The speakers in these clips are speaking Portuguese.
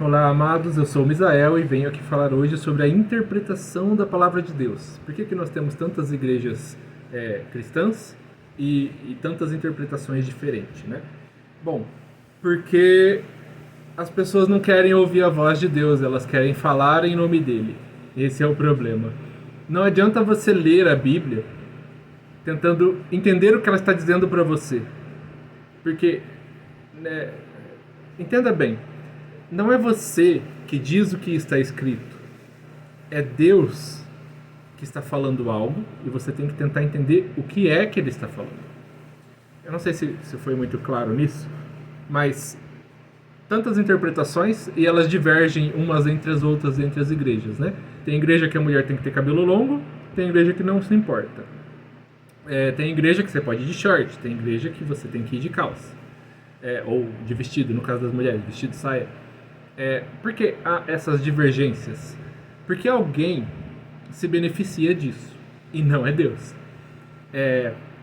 Olá, amados, eu sou o Misael e venho aqui falar hoje sobre a interpretação da Palavra de Deus. Por que nós temos tantas igrejas cristãs e tantas interpretações diferentes, né? Bom, porque as pessoas não querem ouvir a voz de Deus, elas querem falar em nome dele. Esse é o problema. Não adianta você ler a Bíblia tentando entender o que ela está dizendo para você. Porque, né, entenda bem, não é você que diz o que está escrito. É Deus que está falando algo e você tem que tentar entender o que é que ele está falando. Eu não sei se foi muito claro nisso, mas tantas interpretações e elas divergem umas entre as outras entre as igrejas, né? Tem igreja que a mulher tem que ter cabelo longo, tem igreja que não se importa. Tem igreja que você pode ir de short, tem igreja que você tem que ir de calça. Ou de vestido, no caso das mulheres, vestido, saia. Por que há essas divergências? Porque alguém se beneficia disso, e não é Deus.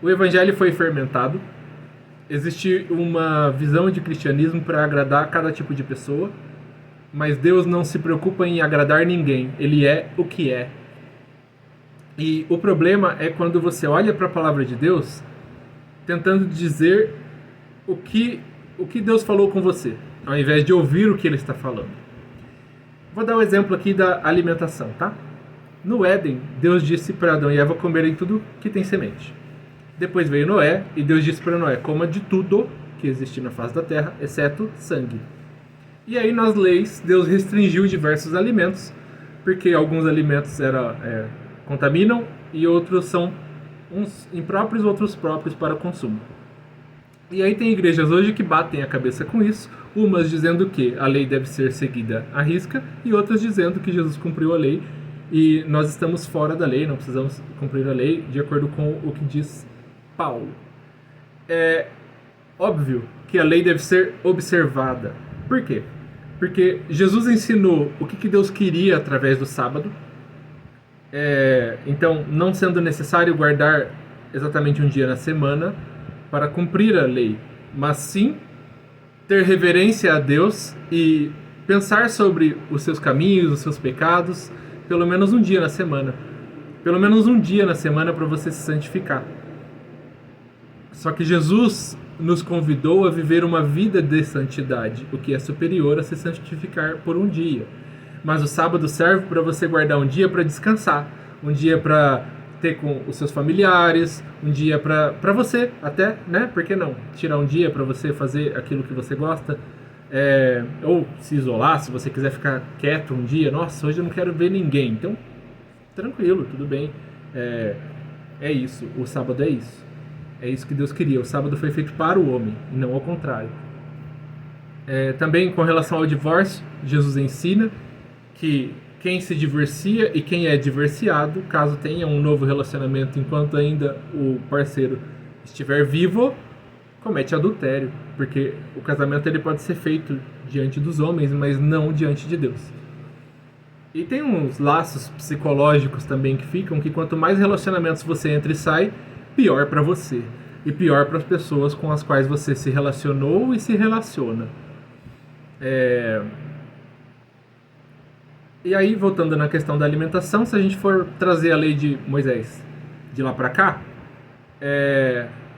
O evangelho foi fermentado, existe uma visão de cristianismo para agradar cada tipo de pessoa, mas Deus não se preocupa em agradar ninguém, ele é o que é. E o problema é quando você olha para a palavra de Deus tentando dizer o que Deus falou com você, ao invés de ouvir o que ele está falando. Vou dar um exemplo aqui da alimentação, tá? No Éden, Deus disse para Adão e Eva comerem tudo que tem semente. Depois veio Noé e Deus disse para Noé: coma de tudo que existe na face da terra, exceto sangue. E aí nas leis, Deus restringiu diversos alimentos, porque alguns alimentos contaminam e outros são uns impróprios, outros próprios para consumo. E aí tem igrejas hoje que batem a cabeça com isso, umas dizendo que a lei deve ser seguida à risca e outras dizendo que Jesus cumpriu a lei e nós estamos fora da lei, não precisamos cumprir a lei de acordo com o que diz Paulo. É óbvio que a lei deve ser observada. Por quê? Porque Jesus ensinou o que Deus queria através do sábado. Então, não sendo necessário guardar exatamente um dia na semana para cumprir a lei, mas sim ter reverência a Deus e pensar sobre os seus caminhos, os seus pecados, pelo menos um dia na semana. Pelo menos um dia na semana para você se santificar. Só que Jesus nos convidou a viver uma vida de santidade, o que é superior a se santificar por um dia. Mas o sábado serve para você guardar um dia para descansar, um dia para ter com os seus familiares, um dia para você até, né? Por que não? Tirar um dia para você fazer aquilo que você gosta, ou se isolar, se você quiser ficar quieto um dia. Nossa, hoje eu não quero ver ninguém. Então, tranquilo, tudo bem. É isso, o sábado é isso. É isso que Deus queria. O sábado foi feito para o homem, e não ao contrário. Também com relação ao divórcio, Jesus ensina que quem se divorcia e quem é divorciado, caso tenha um novo relacionamento enquanto ainda o parceiro estiver vivo, comete adultério, porque o casamento ele pode ser feito diante dos homens, mas não diante de Deus. E tem uns laços psicológicos também que ficam, que quanto mais relacionamentos você entra e sai, pior para você e pior para as pessoas com as quais você se relacionou e se relaciona. E aí, voltando na questão da alimentação, se a gente for trazer a lei de Moisés de lá para cá,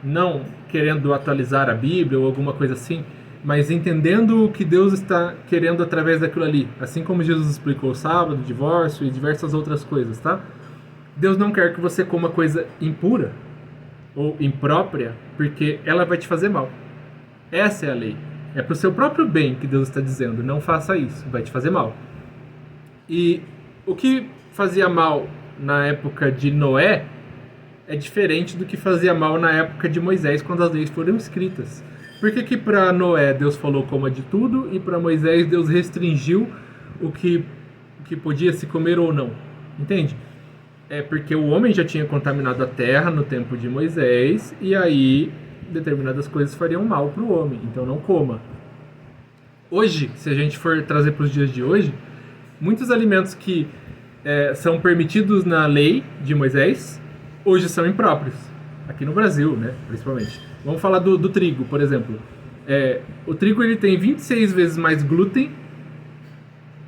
não querendo atualizar a Bíblia ou alguma coisa assim, mas entendendo o que Deus está querendo através daquilo ali, assim como Jesus explicou o sábado, o divórcio e diversas outras coisas, tá? Deus não quer que você coma coisa impura ou imprópria, porque ela vai te fazer mal. Essa é a lei. É pro seu próprio bem que Deus está dizendo, não faça isso, vai te fazer mal. E o que fazia mal na época de Noé é diferente do que fazia mal na época de Moisés, quando as leis foram escritas. Por que para Noé Deus falou coma de tudo e para Moisés Deus restringiu o que podia se comer ou não? Entende? É porque o homem já tinha contaminado a terra no tempo de Moisés e aí determinadas coisas fariam mal para o homem, então não coma. Hoje, se a gente for trazer para os dias de hoje, muitos alimentos que são permitidos na lei de Moisés, hoje são impróprios. Aqui no Brasil, né, principalmente. Vamos falar do trigo, por exemplo. O trigo ele tem 26 vezes mais glúten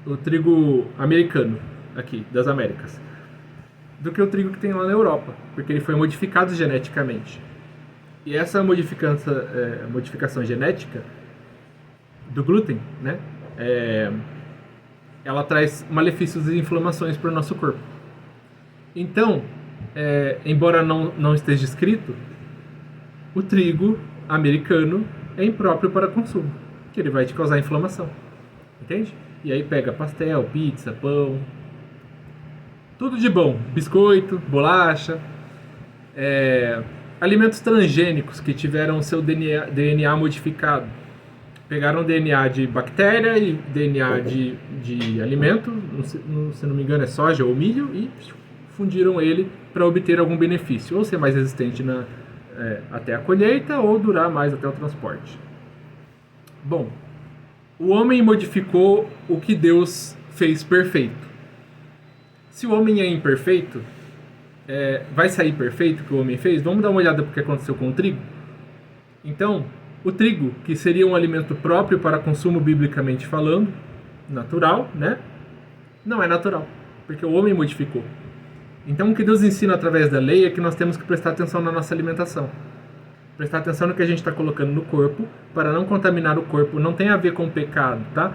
o trigo americano, aqui, das Américas, do que o trigo que tem lá na Europa, porque ele foi modificado geneticamente. E essa modificação genética do glúten, né, ela traz malefícios e inflamações para o nosso corpo. Então, embora não esteja escrito, o trigo americano é impróprio para consumo, que ele vai te causar inflamação, entende? E aí pega pastel, pizza, pão, tudo de bom, biscoito, bolacha, alimentos transgênicos que tiveram seu DNA modificado. Pegaram DNA de bactéria e DNA de alimento, se não me engano é soja ou milho, e fundiram ele para obter algum benefício, ou ser mais resistente até a colheita, ou durar mais até o transporte. Bom, o homem modificou o que Deus fez perfeito. Se o homem é imperfeito, vai sair perfeito o que o homem fez? Vamos dar uma olhada no que aconteceu com o trigo? Então, o trigo, que seria um alimento próprio para consumo biblicamente falando, natural, né? Não é natural, porque o homem modificou. Então, o que Deus ensina através da lei é que nós temos que prestar atenção na nossa alimentação. Prestar atenção no que a gente está colocando no corpo, para não contaminar o corpo. Não tem a ver com o pecado, tá?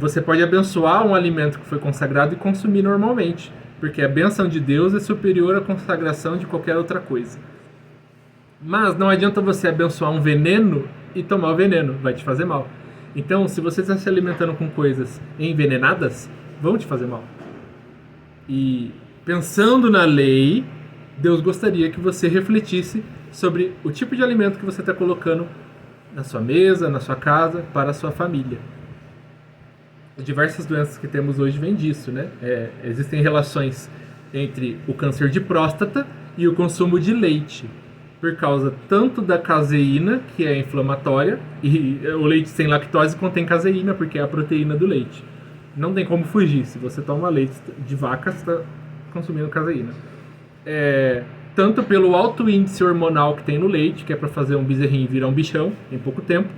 Você pode abençoar um alimento que foi consagrado e consumir normalmente, porque a bênção de Deus é superior à consagração de qualquer outra coisa. Mas não adianta você abençoar um veneno e tomar o veneno, vai te fazer mal. Então, se você está se alimentando com coisas envenenadas, vão te fazer mal. E pensando na lei, Deus gostaria que você refletisse sobre o tipo de alimento que você está colocando na sua mesa, na sua casa, para a sua família. Diversas doenças que temos hoje vêm disso, né? Existem relações entre o câncer de próstata e o consumo de leite, por causa tanto da caseína, que é inflamatória, e o leite sem lactose contém caseína, porque é a proteína do leite. Não tem como fugir, se você toma leite de vaca, você está consumindo caseína. Tanto pelo alto índice hormonal que tem no leite, que é para fazer um bezerrinho virar um bichão em pouco tempo,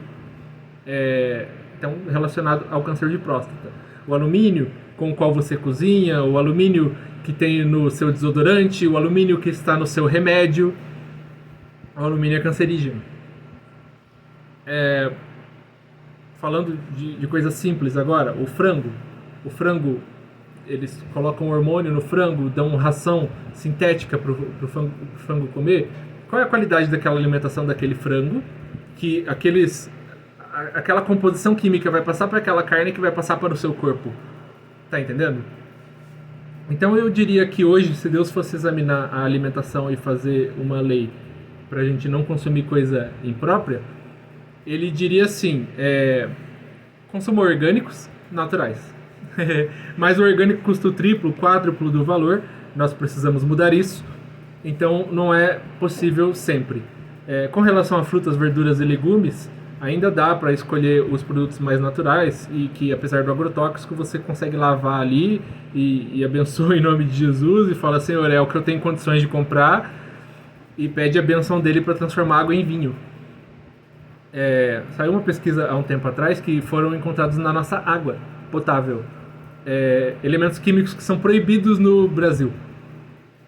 então relacionado ao câncer de próstata. O alumínio com o qual você cozinha, o alumínio que tem no seu desodorante, o alumínio que está no seu remédio, o alumínio é cancerígeno. Falando de coisas simples agora, o frango, eles colocam hormônio no frango, dão ração sintética para o frango comer. Qual é a qualidade daquela alimentação daquele frango? Que aquela composição química vai passar para aquela carne que vai passar para o seu corpo. Tá entendendo? Então eu diria que hoje, se Deus fosse examinar a alimentação e fazer uma lei para a gente não consumir coisa imprópria, ele diria assim, consuma orgânicos naturais. Mas o orgânico custa o triplo, quádruplo do valor, nós precisamos mudar isso, então não é possível sempre. Com relação a frutas, verduras e legumes, ainda dá para escolher os produtos mais naturais e que, apesar do agrotóxico, você consegue lavar ali e abençoa em nome de Jesus e fala, Senhor, é o que eu tenho condições de comprar, e pede a benção dele para transformar água em vinho. Saiu uma pesquisa há um tempo atrás que foram encontrados na nossa água potável elementos químicos que são proibidos no Brasil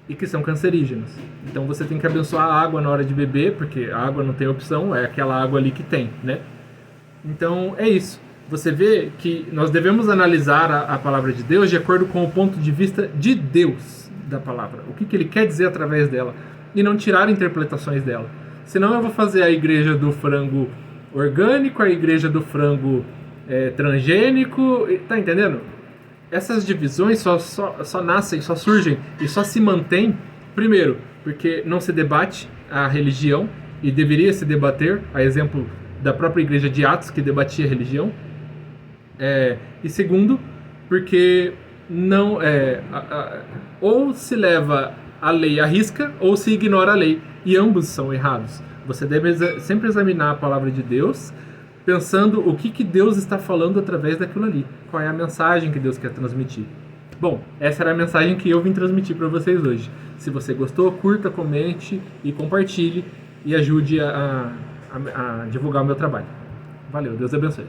e que são cancerígenos. Então você tem que abençoar a água na hora de beber, porque a água não tem opção, é aquela água ali que tem, né? Então é isso. Você vê que nós devemos analisar a palavra de Deus de acordo com o ponto de vista de Deus da palavra, o que ele quer dizer através dela, e não tirar interpretações dela. Senão eu vou fazer a igreja do frango orgânico, a igreja do frango transgênico, tá entendendo? Essas divisões só nascem, só surgem e só se mantêm, primeiro, porque não se debate a religião, e deveria se debater, a exemplo da própria igreja de Atos, que debatia a religião, e segundo, porque não ou se leva a lei à risca, ou se ignora a lei, e ambos são errados. Você deve sempre examinar a palavra de Deus, pensando o que Deus está falando através daquilo ali. Qual é a mensagem que Deus quer transmitir. Bom, essa era a mensagem que eu vim transmitir para vocês hoje. Se você gostou, curta, comente e compartilhe e ajude a divulgar o meu trabalho. Valeu, Deus abençoe.